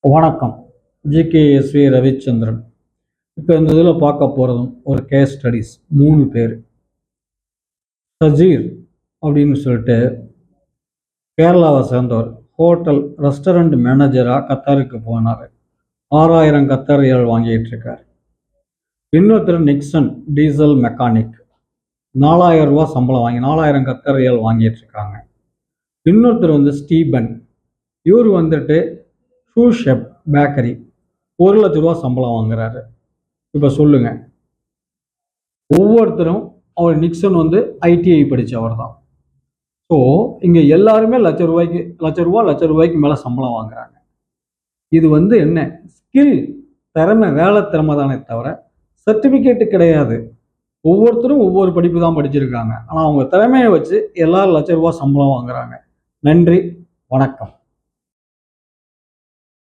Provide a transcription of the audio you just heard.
வணக்கம். ஜிகேஎஸ்வி ரவிச்சந்திரன். இப்போ இந்த இதில் பார்க்க போகிறதும் ஒரு கேஸ் ஸ்டடீஸ். 3 பேர். சஜீர் அப்படின்னு சொல்லிட்டு கேரளாவை சேர்ந்தவர். ஹோட்டல் ரெஸ்டாரண்ட் மேனேஜராக கத்தாருக்கு போனார். 6000 கத்தார் ரியால் வாங்கிட்டு இருக்கார். இன்னொருத்தர் நிக்சன் டீசல் மெக்கானிக், 4000 ரூபா சம்பளம் வாங்கி 4000 கத்தார் ரியால் வாங்கிட்டு இருக்காங்க. இன்னொருத்தர் ஸ்டீபன், இவர் ஷூ ஷெப் பேக்கரி, 1 லட்ச ரூபா சம்பளம் வாங்குறாரு. இப்போ சொல்லுங்க, ஒவ்வொருத்தரும் அவர் நிக்சன் ஐடிஐ படித்தவர் தான். ஸோ இங்கே எல்லாருமே லட்ச ரூபாய்க்கு மேலே சம்பளம் வாங்குறாங்க. இது என்ன ஸ்கில், திறமை, வேலை திறமை தானே தவிர சர்டிஃபிகேட்டு கிடையாது. ஒவ்வொருத்தரும் ஒவ்வொரு படிப்பு தான் படிச்சிருக்காங்க. ஆனால் அவங்க திறமையை வச்சு எல்லாரும் லட்ச ரூபா சம்பளம் வாங்குறாங்க. நன்றி, வணக்கம்.